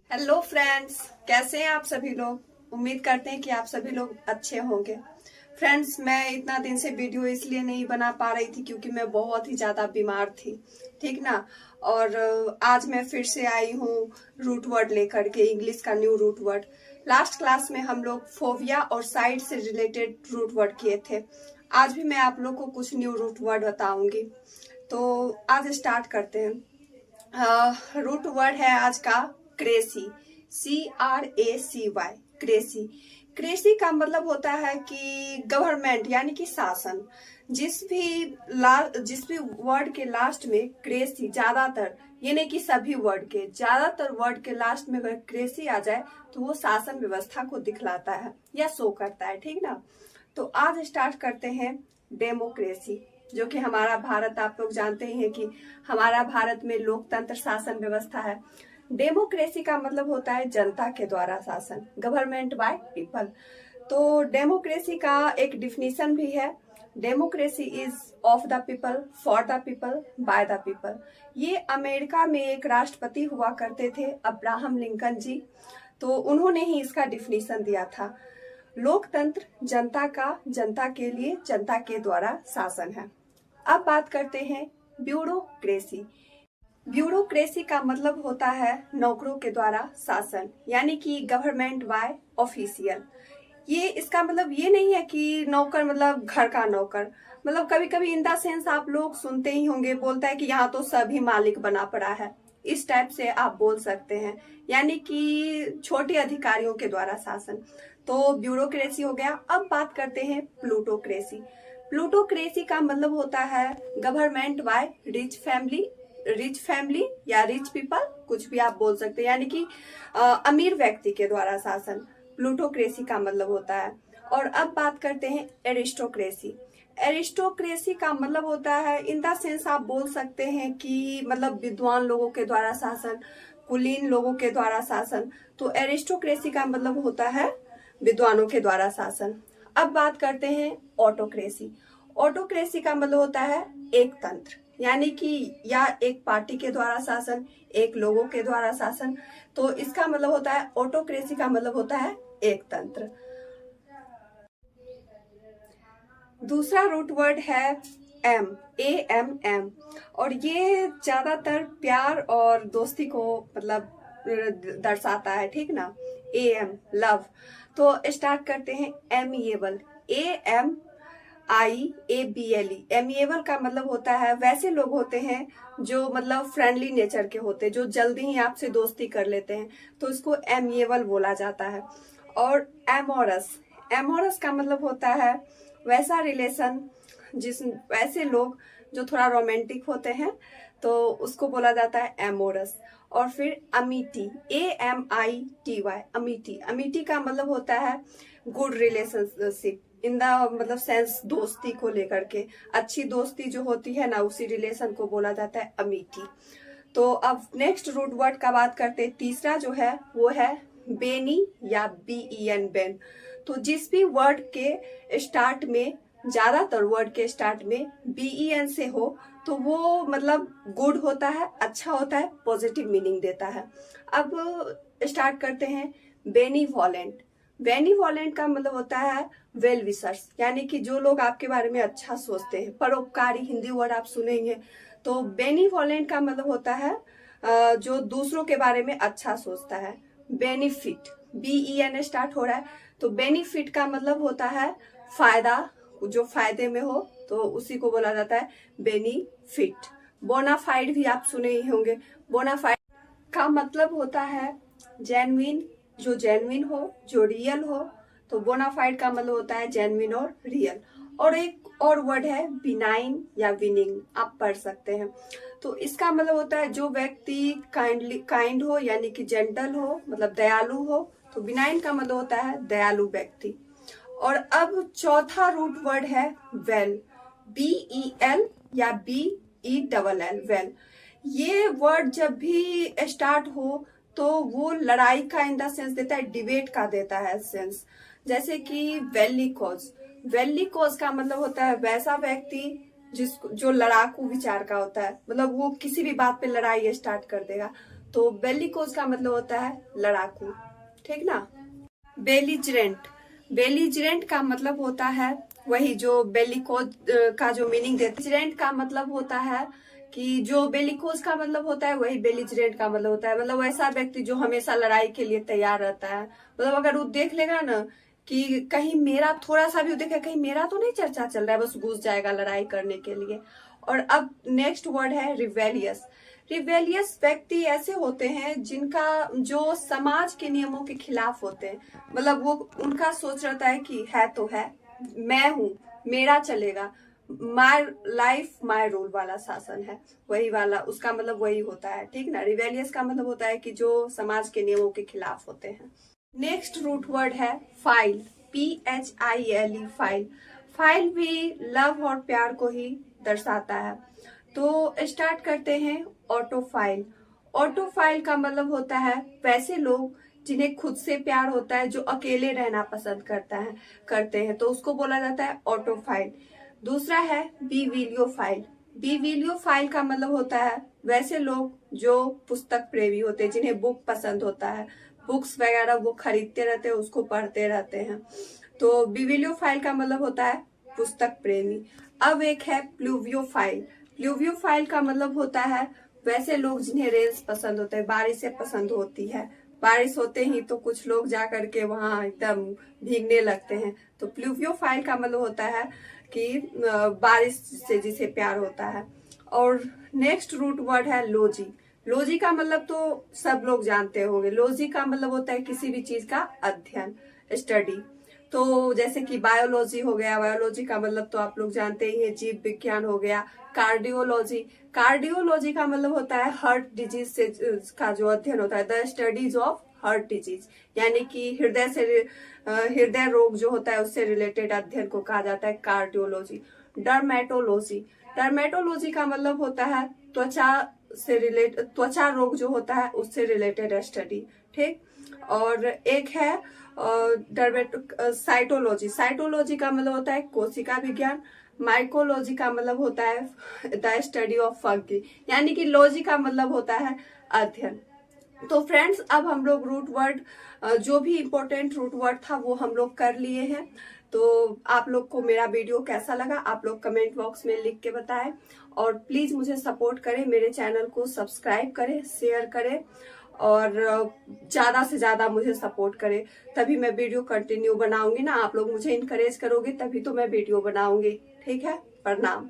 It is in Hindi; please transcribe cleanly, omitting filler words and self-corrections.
हेलो फ्रेंड्स, कैसे हैं आप सभी लोग। उम्मीद करते हैं कि आप सभी लोग अच्छे होंगे। फ्रेंड्स, मैं इतना दिन से वीडियो इसलिए नहीं बना पा रही थी क्योंकि मैं बहुत ही ज्यादा बीमार थी, ठीक ना। और आज मैं फिर से आई हूँ रूट वर्ड लेकर के, इंग्लिश का new root word. Last class में हम लोग फोबिया और साइड से रिलेटेड रूट वर्ड किए थे। आज भी मैं आप लोग को कुछ न्यू रूट वर्ड बताऊंगी, तो आज स्टार्ट करते हैं। रूट वर्ड है आज का क्रेसी, CRACY, क्रेसी। क्रेसी का मतलब होता है कि गवर्नमेंट यानी कि शासन। जिस भी वर्ड के लास्ट में क्रेसी, ज्यादातर, ये नहीं कि सभी वर्ड के, ज्यादातर वर्ड के लास्ट में अगर क्रेसी आ जाए तो वो शासन व्यवस्था को दिखलाता है या शो करता है, ठीक ना। तो आज स्टार्ट करते हैं डेमोक्रेसी, जो कि हमारा भारत, आप लोग जानते ही हैं कि हमारा भारत में लोकतंत्र शासन व्यवस्था है। डेमोक्रेसी का मतलब होता है जनता के द्वारा शासन, गवर्नमेंट बाय पीपल। तो डेमोक्रेसी का एक डिफिनीशन भी है। Democracy is of the people, for the people, by the people. ये अमेरिका में एक राष्ट्रपति हुआ करते थे, अब्राहम लिंकन जी। तो उन्होंने ही इसका डिफिनीशन दिया था। लोकतंत्र जनता का, जनता के लिए, जनता के द्वारा शासन है। अब बात करते हैं ब्यूरोक्रेसी। ब्यूरोक्रेसी का मतलब होता है नौकरों के द्वारा शासन, यानी कि गवर्नमेंट बाय ऑफिशियल। ये इसका मतलब ये नहीं है कि नौकर मतलब घर का नौकर, मतलब कभी कभी इन द सेंस आप लोग सुनते ही होंगे, बोलता है कि यहाँ तो सभी मालिक बना पड़ा है, इस टाइप से आप बोल सकते हैं, यानी कि छोटे अधिकारियों के द्वारा शासन। तो ब्यूरोक्रेसी हो गया। अब बात करते हैं प्लूटोक्रेसी। प्लूटोक्रेसी का मतलब होता है गवर्नमेंट बाय रिच फैमिली या रिच पीपल, कुछ भी आप बोल सकते हैं, यानी कि अमीर व्यक्ति के द्वारा शासन, प्लूटोक्रेसी का मतलब होता है। और अब बात करते हैं एरिस्टोक्रेसी। एरिस्टोक्रेसी का मतलब होता है, इन द सेंस आप बोल सकते हैं कि मतलब विद्वान लोगों के द्वारा शासन, कुलीन लोगों के द्वारा शासन। तो एरिस्टोक्रेसी का मतलब होता है विद्वानों के द्वारा शासन। अब बात करते हैं ऑटोक्रेसी। ऑटोक्रेसी का मतलब होता है एक तंत्र, यानी कि या एक पार्टी के द्वारा शासन, एक लोगों के द्वारा शासन। तो इसका मतलब होता है, ऑटोक्रेसी का मतलब होता है एक तंत्र। दूसरा रूट वर्ड है AMM, और ये ज्यादातर प्यार और दोस्ती को मतलब दर्शाता है, ठीक ना। AM love. तो स्टार्ट करते हैं एमिएबल। AMIABLE। एमिएबल का मतलब होता है, वैसे लोग होते हैं जो मतलब फ्रेंडली नेचर के होते हैं, जो जल्दी ही आपसे दोस्ती कर लेते हैं, तो इसको एमिएबल बोला जाता है। और एमोरस। एमोरस का मतलब होता है वैसा रिलेशन, वैसे लोग जो थोड़ा रोमांटिक होते हैं, तो उसको बोला जाता है एमोरस। और फिर अमिटी, AMITY, अमिटी। अमिटी का मतलब होता है गुड रिलेशनशिप, इन द मतलब सेंस दोस्ती को लेकर के, अच्छी दोस्ती जो होती है ना, उसी रिलेशन को बोला जाता है अमिटी। तो अब नेक्स्ट रूट वर्ड का बात करते हैं। तीसरा जो है वो है बेनी या BEN, बेन। तो जिस भी वर्ड के स्टार्ट में, ज्यादातर वर्ड के स्टार्ट में BEN से हो तो वो मतलब गुड होता है, अच्छा होता है, पॉजिटिव मीनिंग देता है। अब स्टार्ट करते हैं बेनीवॉलेंट। बेनीवॉलेंट का मतलब होता है वेल विशर्स, यानी कि जो लोग आपके बारे में अच्छा सोचते हैं, परोपकारी, हिंदी वर्ड आप सुनेंगे। तो बेनीवॉलेंट का मतलब होता है जो दूसरों के बारे में अच्छा सोचता है। बेनिफिट, BEN स्टार्ट हो रहा है, तो बेनिफिट का मतलब होता है फायदा, जो फायदे में हो, तो उसी को बोला जाता है बेनिफिट। बोनाफाइड भी आप सुने ही होंगे। बोनाफाइड का मतलब होता है जेन्युइन, जो जेन्युइन हो, जो रियल हो। तो बोनाफाइड का मतलब होता है जेन्युइन और रियल। और एक और वर्ड है बिनाइन या विनिंग, आप पढ़ सकते हैं। तो इसका मतलब होता है जो व्यक्ति काइंड हो, यानी कि जेंटल हो, मतलब दयालु हो। तो बिनाइन का मतलब होता है दयालु व्यक्ति। और अब चौथा रूट वर्ड है वेल, BEL या BELL, वेल। ये वर्ड जब भी स्टार्ट हो तो वो लड़ाई का इन द सेंस देता है, डिबेट का देता है सेंस। जैसे कि वेलिकोज। वेलिकोज का मतलब होता है वैसा व्यक्ति जो लड़ाकू विचार का होता है, मतलब वो किसी भी बात पे लड़ाई स्टार्ट कर देगा। तो बेलिकोज का मतलब होता है लड़ाकू, ठीक ना। बेलिजरेंट, बेलिजरेंट का मतलब होता है वही जो बेलिकोज का जो मीनिंग देते। बेलिजरेंट का मतलब होता है कि जो बेलिकोज का मतलब होता है वही बेलिजरेंट का मतलब होता है, मतलब वैसा व्यक्ति जो हमेशा लड़ाई के लिए तैयार रहता है। मतलब अगर वो देख लेगा ना कि कहीं मेरा थोड़ा सा भी देखे, कहीं मेरा तो नहीं चर्चा चल रहा है, बस घुस जाएगा लड़ाई करने के लिए। और अब नेक्स्ट वर्ड है रिवेलियस। रिवेलियस व्यक्ति ऐसे होते हैं जिनका जो समाज के नियमों के खिलाफ होते हैं, मतलब वो उनका सोच रहता है कि है तो है, मैं हूं, मेरा चलेगा, माय लाइफ माय रूल वाला शासन है, वही वाला उसका मतलब वही होता है, ठीक ना। रिवेलियस का मतलब होता है कि जो समाज के नियमों के खिलाफ होते हैं। नेक्स्ट रूट वर्ड है फाइल, PHILE, फाइल। फाइल भी लव और प्यार को ही दर्शाता है। तो स्टार्ट करते हैं ऑटोफाइल। ऑटोफाइल का मतलब होता है वैसे लोग जिन्हें खुद से प्यार होता है, जो अकेले रहना पसंद करते हैं, तो उसको बोला जाता है ऑटोफाइल। दूसरा है बिविलियोफाइल। बिविलियोफाइल का मतलब होता है वैसे लोग जो पुस्तक प्रेमी होते हैं, जिन्हें बुक पसंद होता है, बुक्स वगैरह वो खरीदते रहते हैं, उसको पढ़ते रहते हैं। तो बिविलियोफाइल का मतलब होता है पुस्तक प्रेमी। अब एक है प्लूवियोफाइल। प्लूवियोफाइल का मतलब होता है वैसे लोग जिन्हें रेन्स पसंद होते हैं, बारिशें पसंद होती है। बारिश होते ही तो कुछ लोग जा करके वहां एकदम भीगने लगते हैं। तो प्लूवियोफाइल का मतलब होता है कि बारिश से जिसे प्यार होता है। और नेक्स्ट रूट वर्ड है लोजी। लोजी का मतलब तो सब लोग जानते होंगे। लोजी का मतलब होता है किसी भी चीज का अध्ययन, स्टडी। तो जैसे कि बायोलॉजी हो गया, बायोलॉजी का मतलब तो आप लोग जानते ही हैं, जीव विज्ञान हो गया। कार्डियोलॉजी, कार्डियोलॉजी का मतलब होता है हार्ट डिजीज से का जो अध्ययन होता है, the studies of heart disease, यानी कि हृदय रोग जो होता है उससे रिलेटेड अध्ययन को कहा जाता है कार्डियोलॉजी। डर्मेटोलॉजी, डर्मेटोलॉजी का मतलब होता है त्वचा रोग जो होता है उससे रिलेटेड स्टडी, ठीक। और एक है साइटोलॉजी। साइटोलॉजी का मतलब होता है कोशिका विज्ञान। माइकोलॉजी का मतलब होता है द स्टडी ऑफ फंगी, यानी कि लॉजी का मतलब होता है अध्ययन। तो फ्रेंड्स, अब हम लोग रूट वर्ड जो भी इम्पोर्टेंट रूट वर्ड था वो हम लोग कर लिए हैं। तो आप लोग को मेरा वीडियो कैसा लगा आप लोग कमेंट बॉक्स में लिख के बताएं, और प्लीज मुझे सपोर्ट करें, मेरे चैनल को सब्सक्राइब करें, शेयर करें, और ज्यादा से ज्यादा मुझे सपोर्ट करें, तभी मैं वीडियो कंटिन्यू बनाऊंगी ना। आप लोग मुझे इनकरेज करोगे तभी तो मैं वीडियो बनाऊंगी, ठीक है। प्रणाम।